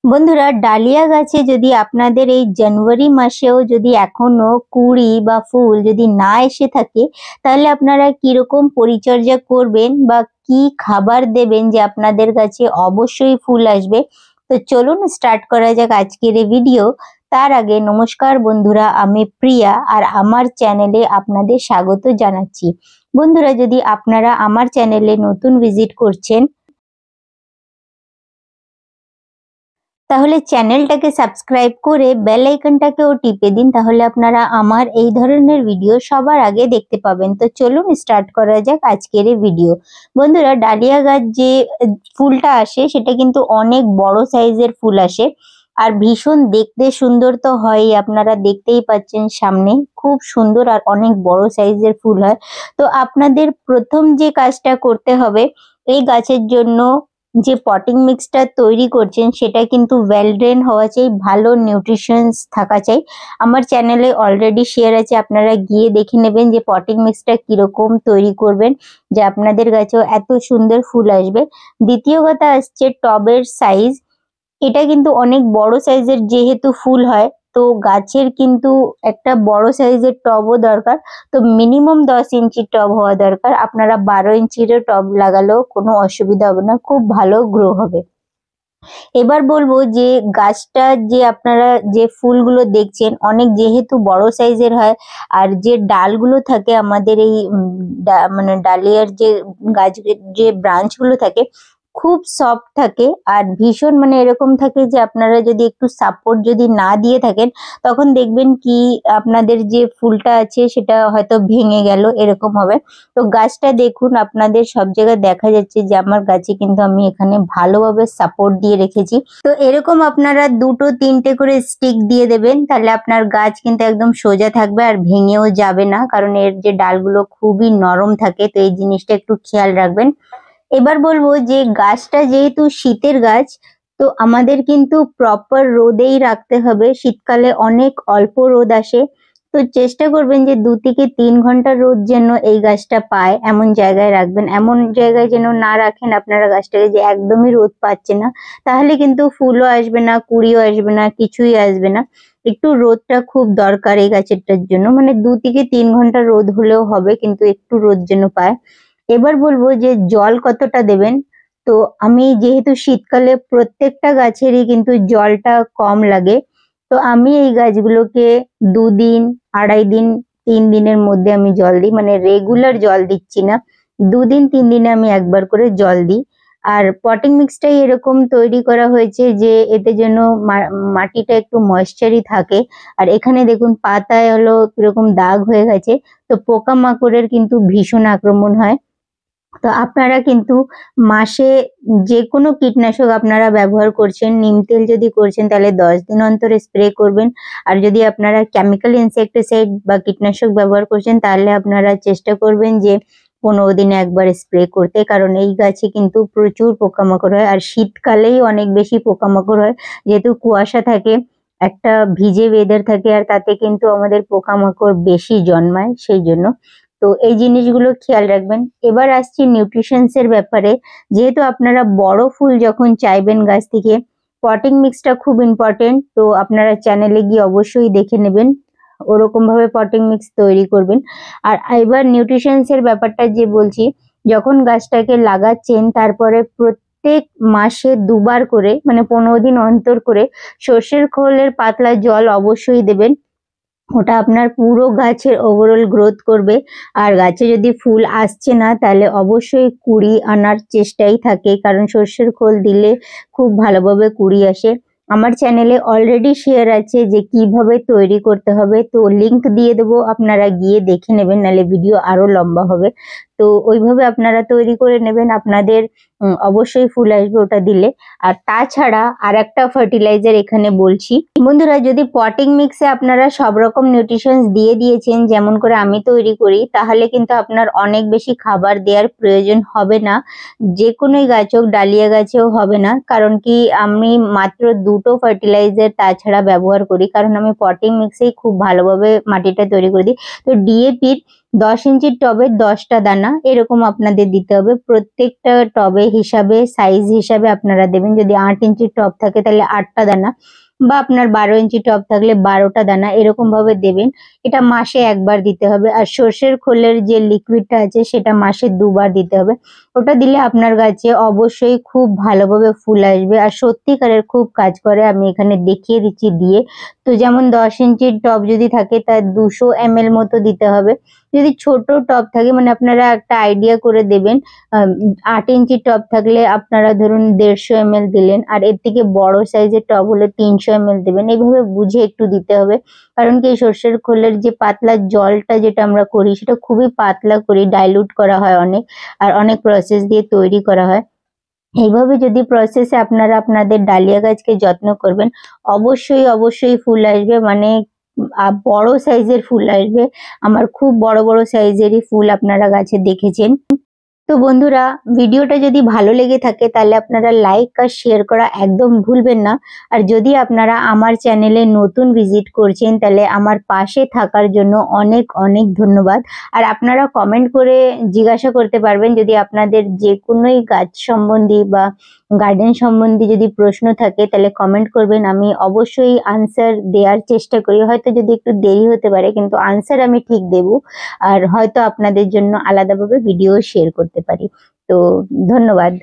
বন্ধুরা, ডালিয়া গাছে যদি আপনাদের এই জানুয়ারি মাসেও যদি এখনো কুঁড়ি বা ফুল যদি না এসে থাকে, তাহলে আপনারা কিরকম পরিচর্যা করবেন বা কি খাবার দেবেন যে আপনাদের কাছে অবশ্যই ফুল আসবে। তো চলুন স্টার্ট করা যাক আজকের এই ভিডিও। তার আগে নমস্কার বন্ধুরা, আমি প্রিয়া আর আমার চ্যানেলে আপনাদের স্বাগত জানাচ্ছি। বন্ধুরা, যদি আপনারা আমার চ্যানেলে নতুন ভিজিট করছেন তাহলে চ্যানেলটাকে সাবস্ক্রাইব করে বেল আইকনটাকেও টিপে দিন, তাহলে আপনারা আমার এই ধরনের ভিডিও সবার আগে দেখতে পাবেন। তো চলুন স্টার্ট করা যাক আজকের এই ভিডিও। বন্ধুরা, ডালিয়া গাছ যে ফুলটা আসে সেটা কিন্তু অনেক বড় সাইজের ফুল আসে আর ভীষণ দেখতে সুন্দর তো হয়ই, আপনারা দেখতেই পাচ্ছেন সামনে খুব সুন্দর আর অনেক বড় সাইজের ফুল হয়। তো আপনাদের প্রথম যে কাজটা করতে হবে, এই গাছের জন্য যে পটিং মিক্সটা তৈরি করছেন সেটা কিন্তু ওয়েল ড্রেন হওয়া চাই, ভালো নিউট্রিশনস থাকা চাই। আমার চ্যানেলে অলরেডি শেয়ার আছে, আপনারা গিয়ে দেখে নেবেন যে পটিং মিক্সটা কিরকম তৈরি করবেন যে আপনাদের গাছেও এত সুন্দর ফুল আসবে। দ্বিতীয় কথা আসছে টবের সাইজ। এটা কিন্তু অনেক বড় সাইজের যেহেতু ফুল হয়, তো গাছের কিন্তু একটা বড় সাইজের টবও দরকার। তো মিনিমাম 10 ইঞ্চির টব হওয়া দরকার। আপনারা 12 ইঞ্চিরও টব লাগালেও কোনো অসুবিধা হবে না, খুব ভালো গ্রো হবে। এবার বলবো যে গাছটা যে আপনারা যে ফুলগুলো দেখছেন অনেক যেহেতু বড় সাইজের হয়, আর যে ডালগুলো থাকে আমাদের এই মানে ডালিয়ার যে গাছের যে ব্রাঞ্চগুলো থাকে খুব সফট থাকে আর ভীষণ মানে এরকম থাকে যে আপনারা যদি একটু সাপোর্ট যদি না দিয়ে থাকেন তখন দেখবেন কি আপনাদের যে ফুলটা আছে সেটা হয়তো ভেঙে গেল, এরকম হবে। তো গাছটা দেখুন, আপনাদের সব জায়গায় দেখা যাচ্ছে যে আমার গাছে কিন্তু আমি এখানে ভালোভাবে সাপোর্ট দিয়ে রেখেছি। তো এরকম আপনারা 2-3টে করে স্টিক দিয়ে দেবেন, তাহলে আপনার গাছ কিন্তু একদম সোজা থাকবে আর ভেঙেও যাবে না, কারণ এর যে ডালগুলো খুবই নরম থাকে। তো এই জিনিসটা একটু খেয়াল রাখবেন। এবার বলবো যে গাছটা যেহেতু শীতের গাছ, তো আমাদের কিন্তু প্রপার রোদেই রাখতে হবে। শীতকালে অনেক অল্প রোদ আসে, তো চেষ্টা করবেন যে 2 থেকে 3 ঘন্টা রোদ যেন এই গাছটা পায় এমন জায়গায় রাখবেন। এমন জায়গায় যেন না রাখেন আপনারা গাছটাকে যে একদমই রোদ পাচ্ছে না, তাহলে কিন্তু ফুলও আসবে না, কুঁড়িও আসবে না, কিছুই আসবে না। একটু রোদটা খুব দরকার এই গাছেরটার জন্য, মানে 2 থেকে 3 ঘন্টা রোদ হলেও হবে, কিন্তু একটু রোদ যেন পায়। এবার বলবো যে জল কতটা দেবেন। তো আমি যেহেতু শীতকালে প্রত্যেকটা গাছেরই কিন্তু জলটা কম লাগে, তো আমি এই গাছগুলোকে 2 দিন, 2.5 দিন, 3 দিনের মধ্যে আমি জল দিই, মানে রেগুলার জল দিচ্ছি না, 2 দিন 3 দিনে আমি একবার করে জল দিই। আর পটিং মিক্সটাই এরকম তৈরি করা হয়েছে যে এতে যেন মাটিটা একটু ময়েশ্চারই থাকে। আর এখানে দেখুন পাতায় হলো কিরকম দাগ হয়ে গেছে, তো পোকামাকড়ের কিন্তু ভীষণ আক্রমণ হয়। তো আপনারা কিন্তু মাসে যে কোনো কীটনাশক আপনারা ব্যবহার করছেন, নিম তেল যদি করছেন তাহলে 10 দিন অন্তরে স্প্রে করবেন। আর যদি আপনারা কেমিক্যাল ইনসেক্টিসাইড বা কীটনাশক ব্যবহার করছেন তাহলে আপনারা চেষ্টা করবেন যে 15 দিনে একবার স্প্রে করতে, কারণ এই গাছে কিন্তু প্রচুর পোকামাকড় হয়। আর শীতকালেই অনেক বেশি পোকামাকড় হয়, যেহেতু কুয়াশা থাকে, একটা ভিজে ওয়েদার থাকে, আর তাতে কিন্তু আমাদের পোকামাকড় বেশি জন্মায়, সেই জন্য। তো এই জিনিসগুলো খেয়াল রাখবেন। এবার আসছি নিউট্রিশনস এর ব্যাপারে। যেহেতু আপনারা বড় ফুল যখন চাইবেন গাছ থেকে, পটিং মিক্সটা খুব ইম্পর্টেন্ট। তো আপনারা চ্যানেলে গিয়ে অবশ্যই দেখে নেবেন, ওরকম ভাবে পটিং মিক্স তৈরি করবেন। আর এবার নিউট্রিশনস এর ব্যাপারটা যে বলছি, যখন গাছটাকে লাগাচ্ছেন তারপরে প্রত্যেক মাসে 2বার করে, মানে 15 দিন অন্তর করে সর্ষের খোলের পাতলা জল অবশ্যই দেবেন। ওটা আপনার পুরো গাছের ওভারঅল গ্রোথ করবে। আর গাছে যদি ফুল আসছে না তাহলে অবশ্যই কুঁড়ি আনার চেষ্টাই থাকে, কারণ সর্ষের খোল দিলে খুব ভালোভাবে কুঁড়ি আসে। আমার চ্যানেলে অলরেডি শেয়ার আছে যে কিভাবে তৈরি করতে হবে, তো লিংক দিয়ে দেবো, আপনারা গিয়ে দেখে নেবেন, নাহলে ভিডিও আরো লম্বা হবে। তো ওইভাবে আপনারা তৈরি করে নেবেন, আপনাদের অবশ্যই ফুল আসবে ওটা দিলে। আর তাছাড়া আর একটা ফার্টিলাইজার এখানে বলছি বন্ধুরা, যদি পটিং মিক্সে আপনারা সব রকম নিউট্রিশনস দিয়ে দিয়েছেন যেমন করে আমি তৈরি করি, তাহলে কিন্তু আপনার অনেক বেশি খাবার দেওয়ার প্রয়োজন হবে না। যে কোনোই গাছ হোক, ডালিয়া গাছেও হবে না, কারণ কি আমি মাত্র 2টো ফার্টিলাইজার তাছাড়া ব্যবহার করি, কারণ আমি পটিং মিক্সেই খুব ভালোভাবে মাটিটা তৈরি করে দিই। তো ডিএপির 10 ইঞ্চির টবে 10টা দানা এরকম আপনাদের দিতে হবে। প্রত্যেকটা টবে হিসাবে সাইজ হিসাবে আপনারা দেবেন। যদি 8 ইঞ্চির টব থাকে তাহলে 8টা দানা, বা আপনার 12 ইঞ্চি টব থাকলে 12টা দানা এরকম ভাবে দেবেন। এটা মাসে একবার দিতে হবে। আর সর্ষের খোলের যে লিকুইডটা আছে সেটা মাসে 2বার দিতে হবে। ওটা দিলে আপনার গাছে অবশ্যই খুব ভালোভাবে ফুল আসবে আর সত্যিকারের খুব কাজ করে। আমি এখানে দেখিয়ে দিচ্ছি দিয়ে। তো যেমন 10 ইঞ্চির টব যদি থাকে তার 200 ml মতো দিতে হবে। যদি ছোট টব থাকে মানে আপনারা একটা আইডিয়া করে দেবেন, 8 ইঞ্চির টব থাকলে আপনারা ধরুন 150 ml দিলেন, আর এর থেকে বড় সাইজের টব হলে 300 ml দেবেন। এইভাবে বুঝে একটু দিতে হবে, কারণ কি সর্ষের খোলের যে পাতলা জলটা যেটা আমরা করি সেটা খুবই পাতলা করি, ডাইলুট করা হয় অনেক, আর অনেক প্রসেস দিয়ে তৈরি করা হয়। এইভাবে যদি প্রসেসে আপনারা আপনাদের ডালিয়া গাছকে যত্ন করবেন অবশ্যই অবশ্যই ফুল আসবে, মানে বড় সাইজের ফুল আসবে। আমার খুব বড় বড় সাইজেরই ফুল আপনারা গাছে দেখেছেন। তো বন্ধুরা, ভিডিওটা যদি ভালো লেগে থাকে তাহলে আপনারা লাইক আর শেয়ার করা একদম ভুলবেন না। আর যদি আপনারা আমার চ্যানেলে নতুন ভিজিট করছেন তাহলে আমার পাশে থাকার জন্য অনেক অনেক ধন্যবাদ। আর আপনারা কমেন্ট করে জিজ্ঞাসা করতে পারবেন যদি আপনাদের যে কোনোই গাছ সম্বন্ধী বা গার্ডেন সম্বন্ধী যদি প্রশ্ন থাকে তাহলে কমেন্ট করবেন। আমি অবশ্যই আনসার দেওয়ার চেষ্টা করি, হয়তো যদি একটু দেরি হতে পারে কিন্তু আনসার আমি ঠিক দেব। আর হয়তো আপনাদের জন্য আলাদাভাবে ভিডিও শেয়ার করতে পারি। তো ধন্যবাদ।